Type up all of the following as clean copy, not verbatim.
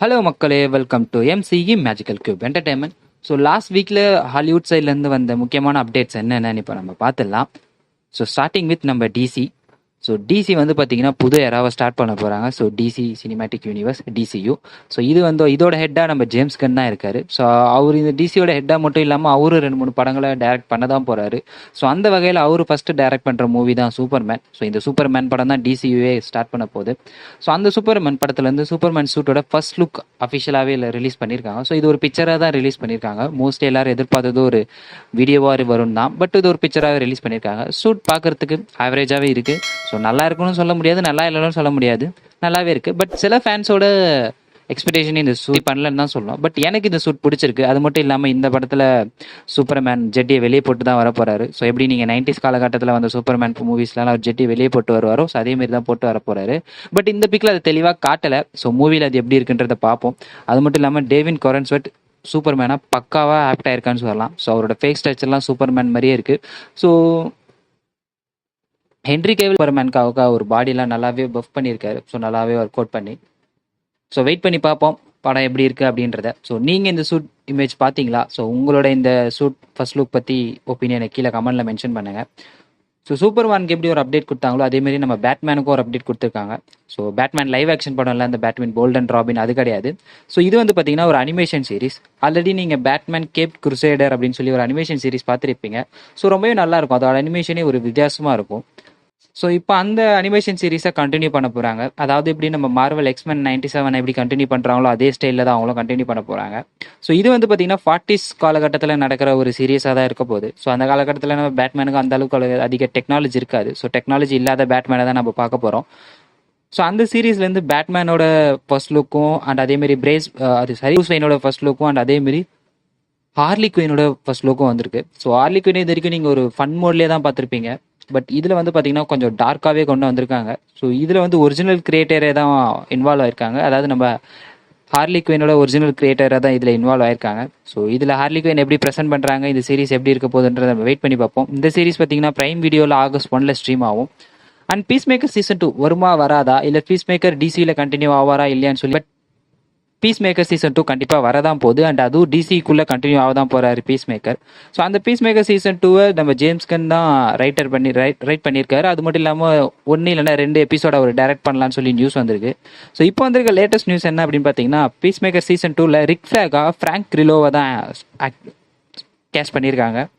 Hello மக்களே, welcome to MCE magical cube entertainment. So last வீக்கில் Hollywood சைட்லேருந்து வந்த முக்கியமான அப்டேட்ஸ் என்னென்னு இப்போ நம்ம பார்த்துடலாம். ஸோ ஸ்டார்டிங் வித் நம்ம டிசி. ஸோ டிசி வந்து பார்த்தீங்கன்னா புது எராவை ஸ்டார்ட் பண்ண போகிறாங்க. So DC cinematic universe DCU. So இது வந்து இதோட ஹெட்டாக நம்ம ஜேம்ஸ் கன் தான் இருக்கார். ஸோ அவர் இந்த டிசியோட ஹெட்டாக மட்டும் இல்லாமல் அவரு 2-3 படங்களை டைரக்ட் பண்ண தான் போகிறாரு. ஸோ அந்த வகையில் அவர் ஃபஸ்ட்டு டைரக்ட் பண்ணுற மூவி தான் சூப்பர்மேன். ஸோ இந்த சூப்பர்மேன் படம் தான் டிசியூவே ஸ்டார்ட் பண்ண போகுது. ஸோ அந்த சூப்பர்மேன் படத்துலேருந்து சூப்பர்மேன் சூட்டோட ஃபர்ஸ்ட் லுக் அஃபிஷியலாகவே ரிலீஸ் பண்ணியிருக்காங்க. ஸோ இது ஒரு பிக்சராக தான் ரிலீஸ் பண்ணியிருக்காங்க. மோஸ்ட்லி எல்லாரும் எதிர்பார்த்தது ஒரு வீடியோவாக வரும் தான், பட் இது ஒரு பிக்சராகவே ரிலீஸ் பண்ணியிருக்காங்க. சூட் பார்க்குறதுக்கு ஆவரேஜாகவே இருக்குது. ஸோ நல்லா இருக்குன்னு சொல்ல முடியாது, நல்லா இல்லைன்னு சொல்ல முடியாது, நல்லாவே இருக்குது. பட் சில ஃபேன்ஸோட எக்ஸ்பெக்டேஷன் இந்த சூட் பண்ணலன்னு தான் சொல்லணும். பட் எனக்கு இந்த சூட் பிடிச்சிருக்கு. அது மட்டும் இல்லாமல் இந்த படத்தில் சூப்பர்மேன் ஜெட்டியை வெளியே போட்டு தான் வர போகிறாரு. ஸோ எப்படி நீங்கள் 90s காலகட்டத்தில் வந்த சூப்பர்மேன் மூவிஸ்லாம் அவர் ஜெட்டி வெளியே போட்டு வருவாரோ, ஸோ அதேமாரி தான் போட்டு வர போகிறாரு. பட் இந்த பிக்கில் அது தெளிவாக காட்டலை. ஸோ மூவியில் அது எப்படி இருக்குன்றதை பார்ப்போம். அது மட்டும் இல்லாமல் டேவின் கொரன்ஸ்வெட் சூப்பர்மேனாக பக்காவாக ஆப்ட் ஆயிருக்கான்னு சொல்லலாம். ஸோ அவரோட ஃபேஸ் ஸ்ட்ரக்சர்லாம் சூப்பர்மேன் மாதிரியே இருக்குது. ஸோ ஹென்ரி கேவில் சூப்பர்மேனுக்காக ஒரு பாடியெலாம் நல்லாவே பஃப் பண்ணியிருக்காரு. ஸோ நல்லாவே ஒர்க் அவுட் பண்ணி. ஸோ வெயிட் பண்ணி பார்ப்போம் படம் எப்படி இருக்குது அப்படின்றத. ஸோ நீங்கள் இந்த சூட் இமேஜ் பார்த்தீங்களா? ஸோ உங்களோட இந்த சூட் ஃபர்ஸ்ட் லுக் பற்றி ஒப்பீனியனை கீழே கமெண்ட்டில் மென்ஷன் பண்ணுங்கள். ஸோ சூப்பர்மேனுக்கு எப்படி ஒரு அப்டேட் கொடுத்தாங்களோ அதேமாரி நம்ம பேட்மேனுக்கும் ஒரு அப்டேட் கொடுத்துருக்காங்க. ஸோ பேட்மேன் லைவ் ஆக்ஷன் படம்ல அந்த பேட்மேன் போல்ட் அண்ட் ராபின் அது கிடையாது. ஸோ இது வந்து பார்த்தீங்கன்னா ஒரு அனிமேஷன் சீரிஸ். ஆல்ரெடி நீங்கள் பேட்மேன் கேப் குருசேடர் அப்படின்னு சொல்லி ஒரு அனிமேஷன் சீரிஸ் பார்த்துருப்பீங்க. ஸோ ரொம்பவே நல்லாயிருக்கும். அதோட அனிமேஷனே ஒரு வித்தியாசமாக இருக்கும். ஸோ இப்போ அந்த அனிமேஷன் சீரிஸை கண்டினியூ பண்ண போகிறாங்க. அதாவது எப்படி நம்ம மார்வல் எக்ஸ்மென் 97 எப்படி கண்டினியூ பண்ணுறாங்களோ அதே ஸ்டைலில் தான் அவங்களும் கண்டினியூ பண்ண போகிறாங்க. ஸோ இது வந்து பார்த்தீங்கன்னா 40s காலகட்டத்தில் நடக்கிற ஒரு சீரியஸாக தான் இருக்க போகுது. ஸோ அந்த காலகட்டத்தில் நம்ம பேட்மேனுக்கு அந்த அளவுக்கு அதிக டெக்னாலஜி இருக்காது. ஸோ டெக்னாலஜி இல்லாத பேட்மேனை தான் நம்ம பார்க்க போகிறோம். ஸோ அந்த சீரீஸ்லேருந்து பேட்மேனோட ஃபர்ஸ்ட் லுக்கும் அண்ட் அதேமாரி ப்ரூஸ் வெயினோட ஃபர்ஸ்ட் லுக்கும் அண்ட் அதேமாரி ஹார்லி குயினோட ஃபர்ஸ்ட் லுக்கும் வந்திருக்கு. ஸோ ஹார்லி குயின் இது வரைக்கும் நீங்கள் ஒரு ஃபன் மோட்லேயே தான் பார்த்துருப்பீங்க. பட் இதில் வந்து பார்த்தீங்கன்னா கொஞ்சம் டார்க்காகவே கொண்டு வந்திருக்காங்க. ஸோ இதில் வந்து ஒரிஜினல் கிரியேட்டரே தான் இன்வால்வ் ஆயிருக்காங்க. அதாவது நம்ம ஹார்லி குயினோட ஒரிஜினல் கிரியேட்டராக தான் இதில் இன்வால்வ் ஆயிருக்காங்க. ஸோ இதில் ஹார்லி குயின் எப்படி ப்ரெசென்ட் பண்ணுறாங்க, இந்த சீரிஸ் எப்படி இருக்க போகுதுன்றதை நம்ம வெயிட் பண்ணி பார்ப்போம். இந்த சீரிஸ் பார்த்தீங்கன்னா பிரைம் வீடியோவில் August 1 ஸ்ட்ரீம் ஆகும். அண்ட் பீஸ் மேக்கர் சீசன் 2 வருமா வராதா, இல்லை பீஸ் மேக்கர் டிசியில் கண்டினியூ ஆவாரா இல்லையான்னு சொல்லி. பட் பீஸ் மேக்கர் சீசன் 2 கண்டிப்பாக வரதான் போகுது. அண்ட் அதுவும் டிசிக்குள்ளே கண்டினியூ ஆக தான் போகிறாரு பீஸ் மேக்கர். ஸோ அந்த பீஸ் மேக்கர் சீசன் 2 நம்ம ஜேம்ஸ் கன் தான் ரைட் பண்ணியிருக்காரு. அது மட்டும் இல்லாமல் 1 இல்லைன்னா 2 எபிசோட் அவர் டைரக்ட் பண்ணலான்னு சொல்லி நியூஸ் வந்திருக்கு. ஸோ இப்போ வந்திருக்க லேட்டஸ்ட் நியூஸ் என்ன அப்படின்னு பார்த்தீங்கன்னா, பீஸ் மேக்கர் சீசன் 2 ரிக் ஃபிளாகாக ஃப்ராங்க் கிரிலோவை தான் கேஸ்ட் பண்ணியிருக்காங்க.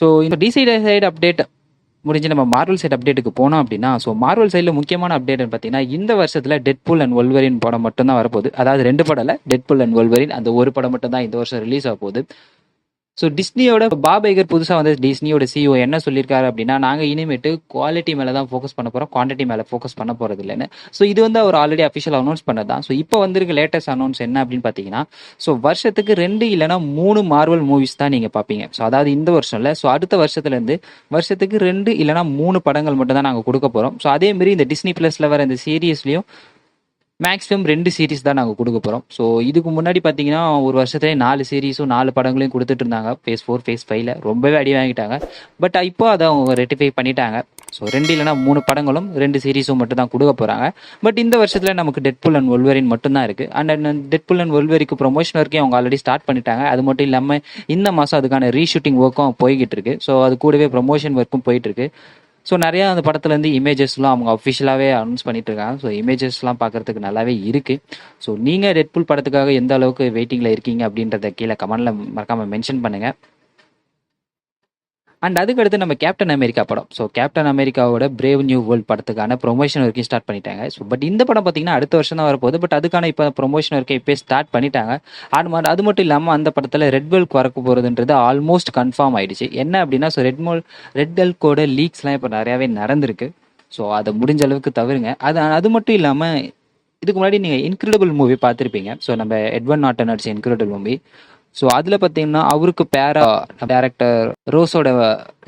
ஸோ இந்த டிசி சைடு அப்டேட் முடிஞ்சு நம்ம மார்வல் சைட் அப்டேட்டுக்கு போனோம் அப்படின்னா, ஸோ மார்வல் சைடில் முக்கியமான அப்டேட்னு பார்த்தீங்கன்னா, இந்த வருஷத்தில் டெட்பூல் அண்ட் வொல்வரின் படம் மட்டும் தான் வரப்போகுது. அதாவது 2 படம் இல்லை, டெட்பூல் அண்ட் வொல்வரின் அந்த ஒரு படம் மட்டும் தான் இந்த வருஷம் ரிலீஸ் ஆக போகுது. ஸோ டிஸ்னியோட பாப் ஐகர் புதுசாக வந்து டிஸ்னியோட சிஇஓ என்ன சொல்லியிருக்காரு அப்படின்னா, நாங்கள் இனிமேட்டு குவாலிட்டி மேலே தான் ஃபோக்கஸ் பண்ண போகிறோம், குவான்டிட்டி மேலே ஃபோக்கஸ் பண்ண போகிறது இல்லைன்னு. ஸோ இது வந்து அவர் ஆல்ரெடி அஃபிஷியல் அனௌன்ஸ் பண்ணது தான். ஸோ இப்போ வந்திருக்க லேட்டஸ்ட் அனௌன்ஸ் என்ன அப்படின்னு பார்த்தீங்கன்னா, ஸோ வருஷத்துக்கு 2 இல்லைனா 3 மார்வல் மூவிஸ் தான் நீங்கள் பார்ப்பீங்க. ஸோ அதாவது இந்த வருஷம் இல்லை, ஸோ அடுத்த வருஷத்துலேருந்து வருஷத்துக்கு 2 இல்லைனா 3 படங்கள் மட்டும் தான் நாங்கள் கொடுக்க போகிறோம். ஸோ அதேமாரி இந்த டிஸ்னி ப்ளஸில் வர இந்த சீரியஸ்லையும் மேக்ஸிமம் 2 சீரிஸ் தான் நாங்கள் கொடுக்க போகிறோம். ஸோ இதுக்கு முன்னாடி பார்த்தீங்கன்னா ஒரு வருஷத்துலேயே 4 சீரிஸும் 4 படங்களையும் கொடுத்துட்டு இருந்தாங்க. ஃபேஸ் 4 ஃபேஸ் 5ல ரொம்பவே அடி வாங்கிட்டாங்க. பட் இப்போ அதை அவங்க ரெட்டிஃபை பண்ணிட்டாங்க. ஸோ 2 இல்லைனா 3 படங்களும் 2 சீரிஸும் மட்டும் தான் கொடுக்க போகிறாங்க. பட் இந்த வருஷத்தில் நமக்கு டெட்பூல் அண்ட் வொல்வரின் மட்டும்தான் இருக்குது. அண்ட் டெட்பூல் அண்ட் வொல்வரிக்கு ப்ரொமோஷன் ஒர்க்கையும் அவங்க ஆல்ரெடி ஸ்டார்ட் பண்ணிட்டாங்க. அது மட்டும் இல்லாமல் இந்த மாதம் அதுக்கான ரீஷூட்டிங் ஒர்க்கும் போய்கிட்டு இருக்கு. ஸோ அது கூடவே ப்ரொமோஷன் ஒர்க்கும் போயிட்டு இருக்கு. ஸோ நிறையா அந்த படத்துலேருந்து இமேஜஸ்லாம் அவங்க அஃபிஷியலாகவே அனௌன்ஸ் பண்ணிட்டு இருக்காங்க. ஸோ இமேஜஸ்லாம் பார்க்குறதுக்கு நல்லாவே இருக்குது. ஸோ நீங்கள் டெட்பூல் படத்துக்காக எந்த அளவுக்கு வெயிட்டிங்கில் இருக்கீங்க அப்படின்றத கீழே கமெண்டில் மறக்காமல் மென்ஷன் பண்ணுங்கள். அண்ட் அதுக்கடுத்து நம்ம கேப்டன் அமெரிக்கா படம். ஸோ கேப்டன் அமெரிக்காவோட பிரேவ் நியூ வேர்ல்ட் படத்துக்கான ப்ரொமோஷன் ஒர்க்கையும் ஸ்டார்ட் பண்ணிட்டாங்க. ஸோ பட் இந்த படம் பார்த்தீங்கன்னா அடுத்த வருஷம் தான் வரப்போகுது. பட் அதுக்கான இப்போ ப்ரொமோஷன் ஒர்க்கை இப்போ ஸ்டார்ட் பண்ணிட்டாங்க. அது மட்டும் இல்லாமல் அந்த படத்தில் ரெட் பெல்ட் வரக்க போகிறதுன்றது ஆல்மோஸ்ட் கன்ஃபார்ம் ஆயிடுச்சு. என்ன அப்படின்னா, ஸோ ரெட் பெல்ட்கோட லீக்ஸ்லாம் இப்போ நிறையாவே நடந்திருக்கு. ஸோ அதை முடிஞ்ச அளவுக்கு தவிருங்க. அது மட்டும் இல்லாமல் இதுக்கு முன்னாடி நீங்கள் இன்க்ரெடிபிள் மூவி பார்த்துருப்பீங்க. ஸோ நம்ம எட்வர்ட் நார்டன் நடிச்ச இன்க்ரெடிபிள் மூவி. ஸோ அதில் பார்த்தீங்கன்னா அவருக்கு டேரக்டர் ரோஸோட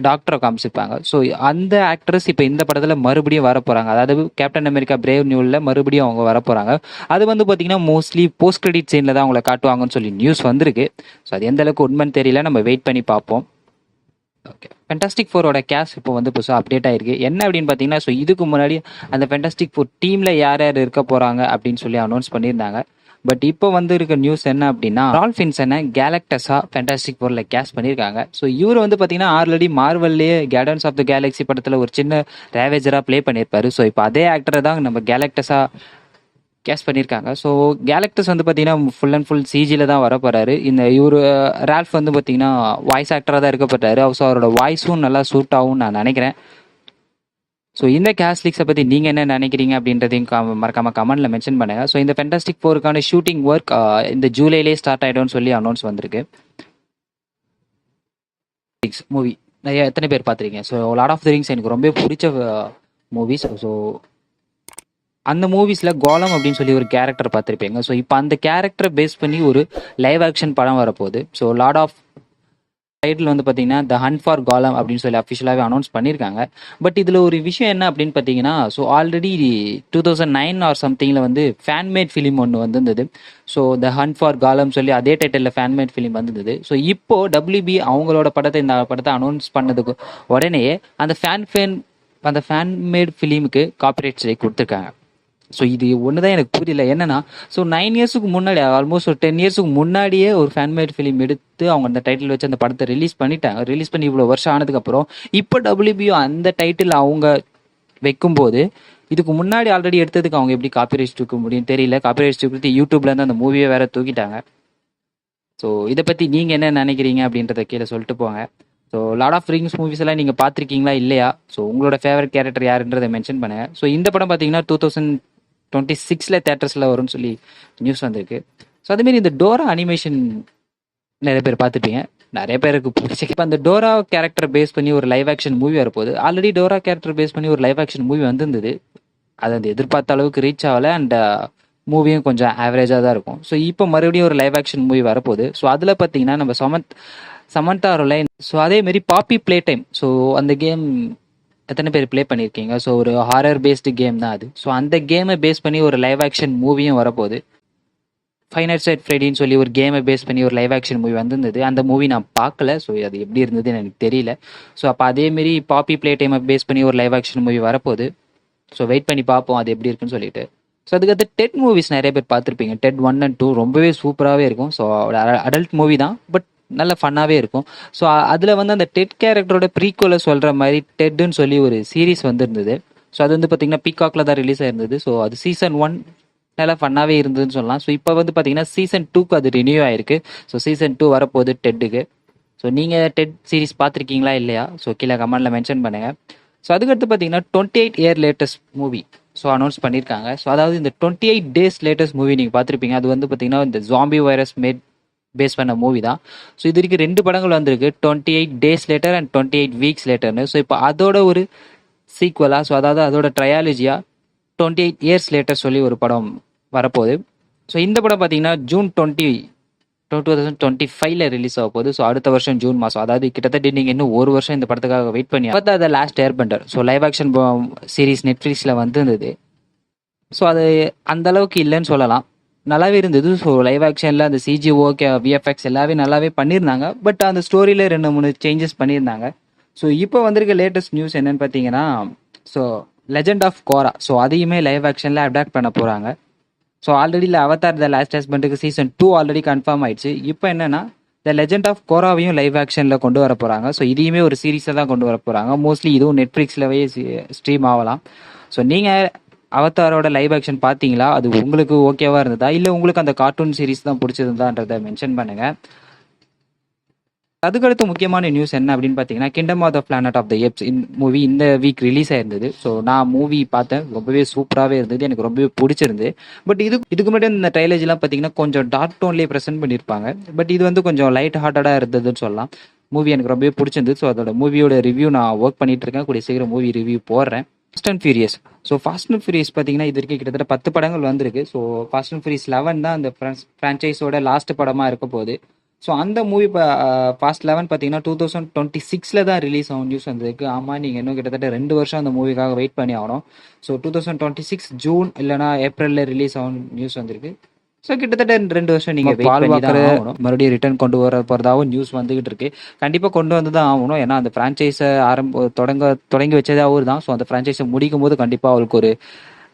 டாக்டரை காமிச்சிருப்பாங்க. ஸோ அந்த ஆக்ட்ரஸ் இப்போ இந்த படத்தில் மறுபடியும் வர போகிறாங்க. அதாவது கேப்டன் அமெரிக்கா பிரேவ் நியூவில் மறுபடியும் அவங்க வர போகிறாங்க. அது வந்து பார்த்தீங்கன்னா மோஸ்ட்லி போஸ்ட் கிரெடிட் சீனில் தான் அவங்கள காட்டுவாங்கன்னு சொல்லி நியூஸ் வந்திருக்கு. ஸோ அது எந்த அளவுக்கு உண்மைன்னு தெரியல, நம்ம வெயிட் பண்ணி பார்ப்போம். ஓகே, ஃபென்டாஸ்டிக் ஃபோரோட கேஸ் இப்போ வந்து புதுசாக அப்டேட் ஆயிருக்கு. என்ன அப்படின்னு பார்த்தீங்கன்னா, ஸோ இதுக்கு முன்னாடி அந்த ஃபென்டாஸ்டிக் ஃபோர் டீமில் யார் யார் இருக்க போகிறாங்க அப்படின்னு சொல்லி அனௌன்ஸ் பண்ணியிருந்தாங்க. பட் இப்போ வந்து இருக்க நியூஸ் என்ன அப்படின்னா ரால்ஃப் ஃபின்சனை கேலக்டஸா ஃபேண்டாஸ்டிக் ஃபோர்ல கேஸ்ட் பண்ணியிருக்காங்க. ஸோ இவர் வந்து பார்த்தீங்கன்னா already மார்வல்லேயே curtains of the Galaxy படத்தில் ஒரு சின்ன ரேவேஜராக ப்ளே பண்ணியிருப்பாரு. ஸோ இப்போ அதே ஆக்டரை தான் நம்ம கேலக்டஸா கேஸ் பண்ணியிருக்காங்க. ஸோ கேலக்டஸ் வந்து பார்த்தீங்கன்னா ஃபுல் அண்ட் ஃபுல் சிஜியில் தான் வர போகிறாரு. இந்த இவர் ரால்ஃப் வந்து பார்த்தீங்கன்னா வாய்ஸ் ஆக்டராக தான் இருக்கப்பட்டாரு. ஸோ அவரோட வாய்ஸும் நல்லா சூட் ஆகும்னு நான் நினைக்கிறேன். ஸோ இந்த கேஸ்லிக்ஸை பற்றி நீங்கள் என்ன நினைக்கிறீங்க அப்படின்றதையும் மறக்காம கமெண்ட்டில் மென்ஷன் பண்ணுங்கள். ஸோ இந்த ஃபென்டாஸ்டிக் ஃபோருக்கான ஷூட்டிங் ஒர்க் இந்த ஜூலைலே ஸ்டார்ட் ஆகிடும்னு சொல்லி அனௌன்ஸ் வந்திருக்கு. மூவி நிறைய எத்தனை பேர் பார்த்துருக்கீங்க? So Lord of the Rings எனக்கு ரொம்ப பிடிச்ச மூவிஸ். ஸோ அந்த மூவிஸில் கோலம் அப்படின்னு சொல்லி ஒரு கேரக்டர் பார்த்துருப்பீங்க. ஸோ இப்போ அந்த கேரக்டரை பேஸ் பண்ணி ஒரு லைவ் ஆக்ஷன் படம் வரப்போகுது. ஸோ லார்ட் ஆஃப் டைட்டில் வந்து பார்த்தீங்கன்னா த ஹண்ட் ஃபார் கோலம் அப்படின்னு சொல்லி அஃபிஷியலாகவே அனௌன்ஸ் பண்ணியிருக்காங்க. பட் இதில் ஒரு விஷயம் என்ன அப்படின்னு பார்த்தீங்கன்னா, ஸோ ஆல்ரெடி 2009 ஆர் சம்திங்கில் வந்து ஃபேன்மேட் ஃபிலிம் ஒன்று வந்திருந்தது. ஸோ த ஹண்ட் ஃபார் காலம் சொல்லி அதே டைட்டிலில் ஃபேன்மேட் ஃபிலிம் வந்திருந்தது. ஸோ இப்போ WB அவங்களோட இந்த படத்தை அனௌன்ஸ் பண்ணதுக்கு உடனேயே அந்த ஃபேன்மேட் ஃபிலிமுக்கு காப்பிரைட் ஸ்ட்ரைக் கொடுத்துருக்காங்க. ஸோ இது ஒன்று தான் எனக்கு புரியல. என்னன்னா, ஸோ 9 இயர்ஸுக்கு முன்னாடி ஆல்மோஸ்ட் ஒரு 10 இயர்ஸுக்கு முன்னாடியே ஒரு ஃபேன்மேட் ஃபிலிம் எடுத்து அவங்க அந்த டைட்டில் வச்சு அந்த படத்தை ரிலீஸ் பண்ணிட்டாங்க. ரிலீஸ் பண்ணி இவ்வளோ வருஷம் ஆனதுக்கப்புறம் இப்போ WBO அந்த டைட்டில் அவங்க வைக்கும்போது இதுக்கு முன்னாடி ஆல்ரெடி எடுத்ததுக்கு அவங்க எப்படி காப்பிரைட் தூக்க முடியும் தெரியல. காப்பிரைட் தூக்கி யூடியூப்லேருந்து அந்த மூவியை வேற தூக்கிட்டாங்க. ஸோ இதை பற்றி நீங்கள் என்ன நினைக்கிறீங்க அப்படின்றத கீழே சொல்லிட்டு போங்க. So Lord of Rings movies எல்லாம் நீங்கள் பார்த்துருக்கீங்களா இல்லையா? ஸோ உங்களோட ஃபேவரட் கேரக்டர் யாருன்றதை மென்ஷன் பண்ணுங்க. ஸோ இந்த படம் பார்த்தீங்கன்னா 2026 தேட்டர்ஸில் வரும்னு சொல்லி நியூஸ் வந்திருக்கு. ஸோ அதேமாரி இந்த டோரா அனிமேஷன் நிறைய பேர் பார்த்துப்பீங்க, நிறைய பேருக்கு பிடிச்சி. இப்போ அந்த டோரா கேரக்டர் பேஸ் பண்ணி ஒரு லைவ் ஆக்ஷன் மூவி வரப்போகுது. ஆல்ரெடி டோரா கேரக்டர் பேஸ் பண்ணி ஒரு லைவ் ஆக்ஷன் மூவி வந்திருந்தது. அது அந்த எதிர்பார்த்த அளவுக்கு ரீச் ஆகலை. அண்ட் மூவியும் கொஞ்சம் ஆவரேஜாக தான் இருக்கும். ஸோ இப்போ மறுபடியும் ஒரு லைவ் ஆக்ஷன் மூவி வரப்போகுது. ஸோ அதில் பார்த்தீங்கன்னா நம்ம சமந்தா ரோலை. ஸோ அதேமாரி பாப்பி பிளே டைம். ஸோ அந்த கேம் எத்தனை பேர் ப்ளே பண்ணியிருக்கீங்க? ஸோ ஒரு ஹாரர் பேஸ்டு கேம் தான் அது. ஸோ அந்த கேமை பேஸ் பண்ணி ஒரு லைவ் ஆக்ஷன் மூவியும் வரப்போகுது. ஃபைவ் நைட்ஸ் அட் ஃப்ரைடேன்னு சொல்லி ஒரு கேமை பேஸ் பண்ணி ஒரு லைவ் ஆக்ஷன் மூவி வந்திருந்தது. அந்த மூவி நான் பார்க்கல. ஸோ அது எப்படி இருந்ததுன்னு எனக்கு தெரியல. ஸோ அப்போ அதேமாரி பாப்பி பிளே டைமை பேஸ் பண்ணி ஒரு லைவ் ஆக்ஷன் மூவி வரப்போகுது. ஸோ வெயிட் பண்ணி பார்ப்போம் அது எப்படி இருக்குன்னு சொல்லிட்டு. ஸோ அதுக்கடுத்து டெட் மூவிஸ் நிறைய பேர் பார்த்துருப்பீங்க. டெட் 1 and 2 ரொம்பவே சூப்பராகவே இருக்கும். ஸோ அடல்ட் மூவி தான், பட் நல்ல ஃபன்னாகவே இருக்கும். ஸோ அதில் வந்து அந்த டெட் கேரக்டரோட ப்ரீக்வலை சொல்கிற மாதிரி டெட்டுன்னு சொல்லி ஒரு சீரீஸ் வந்துருந்தது. ஸோ அது வந்து பார்த்தீங்கன்னா பீகாக்ல தான் ரிலீஸ் ஆயிருந்தது. ஸோ அது சீசன் 1 நல்லா ஃபன்னாகவே இருந்ததுன்னு சொல்லலாம். ஸோ இப்போ வந்து பார்த்தீங்கன்னா சீசன் 2க்கு அது ரினியூ ஆயிருக்கு. ஸோ சீசன் 2 வரப்போகுது டெட்டுக்கு. ஸோ நீங்கள் டெட் சீரிஸ் பார்த்துருக்கீங்களா இல்லையா? ஸோ கீழே கமெண்ட்டில் மென்ஷன் பண்ணுங்கள். ஸோ அதுக்கடுத்து பார்த்தீங்கன்னா 28 year latest movie so announce பண்ணியிருக்காங்க. ஸோ அதாவது இந்த 28 days லேட்டஸ்ட் மூவி நீங்கள் பார்த்துருப்பீங்க. அது வந்து பார்த்தீங்கன்னா இந்த ஜாம்பி வைரஸ் பேஸ் பண்ண மூவி தான். ஸோ இது வரைக்கும் 2 படங்கள் வந்திருக்கு, 28 days லேட்டர் அண்ட் 28 weeks லேட்டர்னு. ஸோ இப்போ அதோட ஒரு சீக்வலாக, ஸோ அதாவது அதோட ட்ரையாலஜியாக 28 years லேட்டர் சொல்லி ஒரு படம் வரப்போகுது. ஸோ இந்த படம் பார்த்தீங்கன்னா June 2025 ரிலீஸ் ஆக போகுது. ஸோ அடுத்த வருஷம் ஜூன் மாதம், அதாவது கிட்டத்தட்ட நீங்கள் இன்னும் ஒரு வருஷம் இந்த படத்துக்காக வெயிட் பண்ணி. பார்த்தா அதை last airbender so live action series நெட்ஃப்ளிக்ஸில் வந்துருந்தது. ஸோ அது அந்த அளவுக்கு இல்லைன்னு சொல்லலாம், நல்லாவே இருந்தது. ஸோ லைவ் ஆக்ஷனில் அந்த சிஜி ஓகே விஎஃப்எக்ஸ் எல்லாமே நல்லாவே பண்ணியிருந்தாங்க. பட் அந்த ஸ்டோரியில் 2-3 சேஞ்சஸ் பண்ணியிருந்தாங்க. ஸோ இப்போ வந்திருக்க லேட்டஸ்ட் நியூஸ் என்னன்னு பார்த்தீங்கன்னா, so Legend of Korra so அதையுமே லைவ் ஆக்ஷனில் அடாப்ட் பண்ண போகிறாங்க. So already Avatar the Last ஹஸ்பண்டுக்கு சீசன் 2 ஆல்ரெடி கன்ஃபார்ம் ஆயிடுச்சு. இப்போ என்னன்னா த லெஜெண்ட் ஆஃப் கோராவையும் லைவ் ஆக்ஷனில் கொண்டு வர போகிறாங்க. ஸோ இதையுமே ஒரு சீரீஸை தான் கொண்டு வர போகிறாங்க. மோஸ்ட்லி இதுவும் நெட்ஃப்ளிக்ஸ்லவே ஸ்ட்ரீம் ஆகலாம். ஸோ நீங்கள் அவதாரோட லைவ் ஆக்ஷன் பார்த்தீங்களா? அது உங்களுக்கு ஓகேவா இருந்ததா, இல்லை உங்களுக்கு அந்த கார்ட்டூன் சீரிஸ் தான் பிடிச்சிருந்தான்றதை மென்ஷன் பண்ணுங்க. அதுக்கடுத்து முக்கியமான நியூஸ் என்ன அப்படின்னு பார்த்தீங்கன்னா, Kingdom of the Planet of the Apes movie இந்த வீக் ரிலீஸ் ஆயிருந்தது. ஸோ நான் மூவி பார்த்தேன், ரொம்பவே சூப்பராகவே இருந்தது, எனக்கு ரொம்பவே பிடிச்சிருந்து. பட் இதுக்கு முன்னாடி இந்த ட்ரைலர்ஜிலாம் பார்த்தீங்கன்னா கொஞ்சம் டார்க் டோன்லேயே ப்ரெசென்ட் பண்ணியிருப்பாங்க. பட் இது வந்து கொஞ்சம் லைட் ஹார்ட்டடாக இருந்ததுன்னு சொல்லலாம். மூவி எனக்கு ரொம்பவே பிடிச்சிருந்தது. ஸோ அதோட மூவியோட ரிவ்யூ நான் ஒர்க் பண்ணிட்டு இருக்கேன், கூடிய சீக்கிரம் மூவி ரிவ்யூ போடுறேன். Fast and furious. So fast and furious பார்த்தீங்கன்னா இது வரைக்கும் கிட்டத்தட்ட 10 படங்கள் வந்திருக்கு. ஸோ ஃபாஸ்ட் அண்ட் ஃபியூரியஸ் 11 தான் அந்த ஃப்ரான்ச்சைஸோட லாஸ்ட் படமாக இருக்க போகுது. ஸோ அந்த மூவி ஃபாஸ்ட் 11 பார்த்தீங்கன்னா 2026 தான் ரிலீஸ் ஆகும் நியூஸ் வந்திருக்கு. ஆமாம், நீங்கள் இன்னும் கிட்டத்தட்ட 2 வருஷம் அந்த மூவிக்காக வெயிட் பண்ணி ஆகணும். ஸோ 2026 ஜூன் இல்லைனா ஏப்ரலில் ரிலீஸ் ஆகும் நியூஸ் வந்திருக்கு. ஸோ கிட்டத்தட்ட 2 வருஷம் நீங்கள் வெயிட் பண்ணி தான் ஆகணும். மறுபடியும் ரிட்டர்ன் கொண்டு வர போகிறதாகவும் நியூஸ் வந்துகிட்டு இருக்கு. கண்டிப்பாக கொண்டு வந்து தான் ஆகணும். ஏன்னா அந்த ஃப்ரான்ச்சைஸை தொடங்கி வச்சதே அவர் தான். ஸோ அந்த ஃப்ரான்ச்சைஸை முடிக்கும் போது கண்டிப்பாக அவருக்கு ஒரு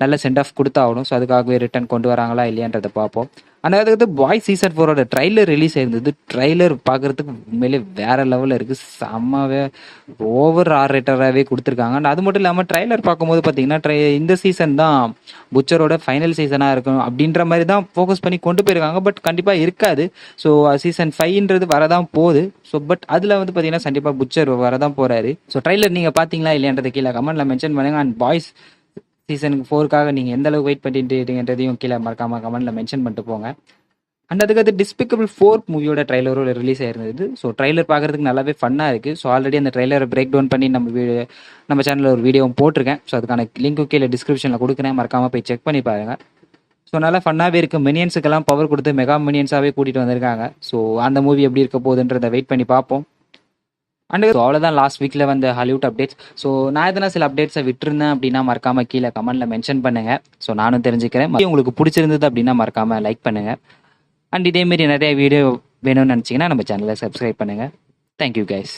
நல்ல சென்ட் ஆஃப் கொடுத்தாகணும். ஸோ அதுக்காகவே ரிட்டர்ன் கொண்டு வராங்களா இல்லையான்றதை பார்ப்போம். ஆனால் அதுக்கு பாய் சீசன் 4 ட்ரைலர் ரிலீஸ் ஆயிருந்தது. ட்ரைலர் பார்க்குறதுக்கு உண்மையிலே வேற லெவலில் இருக்குது. செம்மவே ஓவர் ஆர் ரேட்டராகவே கொடுத்துருக்காங்க. அண்ட் அது மட்டும் இல்லாமல் ட்ரைலர் பார்க்கும்போது பார்த்தீங்கன்னா இந்த சீசன் தான் புச்சரோட ஃபைனல் சீசனாக இருக்கும் அப்படின்ற மாதிரி தான் ஃபோக்கஸ் பண்ணி கொண்டு போயிருக்காங்க. பட் கண்டிப்பாக இருக்காது. ஸோ சீசன் 5ன்றது வரதான் போகுது. ஸோ பட் அதில் வந்து பார்த்தீங்கன்னா கண்டிப்பாக புச்சர் வரதான் போகிறாரு. ஸோ ட்ரைலர் நீங்கள் பார்த்தீங்களா இல்லையான்றதை கீழே கமெண்ட்டில் மென்ஷன் பண்ணுங்கள். அண்ட் பாய்ஸ் சீசனுக்கு 4க்காக நீங்கள் எந்த அளவுக்கு வெயிட் பண்ணிட்டு இருக்கீங்கன்றதையும் கீழே மறக்காம கமெண்ட்டில் மென்ஷன் பண்ணிட்டு போங்க. அண்ட் அதுக்கு டிஸ்பிகபிள் 4 மூவியோட ட்ரைலரோட ரிலீஸ் ஆயிருந்தது. ஸோ ட்ரைலர் பார்க்கறதுக்கு நல்லாவே ஃபன்னாக இருக்குது. ஸோ ஆல்ரெடி அந்த ட்ரைலரை பிரேக் டவுன் பண்ணி நம்ம சேனலில் ஒரு வீடியோவும் போட்டிருக்கேன். ஸோ அதுக்கான லிங்க்கு கீழே டிஸ்கிரிப்ஷனில் கொடுக்குறேன், மறக்காமல் போய் செக் பண்ணி பாருங்கள். ஸோ நல்லா ஃபன்னாகவே இருக்குது. மினியன்ஸுக்கெல்லாம் பவர் கொடுத்து மெகா மினியன்ஸாகவே கூட்டிகிட்டு வந்திருக்காங்க. ஸோ அந்த மூவி எப்படி இருக்க போகுதுன்றதை வெயிட் பண்ணி பார்ப்போம். அண்ட் அவ்வளோதான் லாஸ்ட் வீக்கில் வந்த ஹாலிவுட் அப்டேட்ஸ். ஸோ நான் எதனா சில அப்டேட்ஸை விட்டுருந்தேன் அப்படின்னா மறக்காமல் கீழே கமெண்ட்டில் மென்ஷன் பண்ணுங்கள். ஸோ நானும் தெரிஞ்சுக்கிறேன். உங்களுக்கு பிடிச்சிருந்தது அப்படின்னா மறக்காமல் லைக் பண்ணுங்கள். அண்ட் இதேமாரி நிறைய வீடியோ வேணும்னு நினச்சிங்கன்னா நம்ம சேனலை சப்ஸ்கிரைப் பண்ணுங்கள். Thank you guys.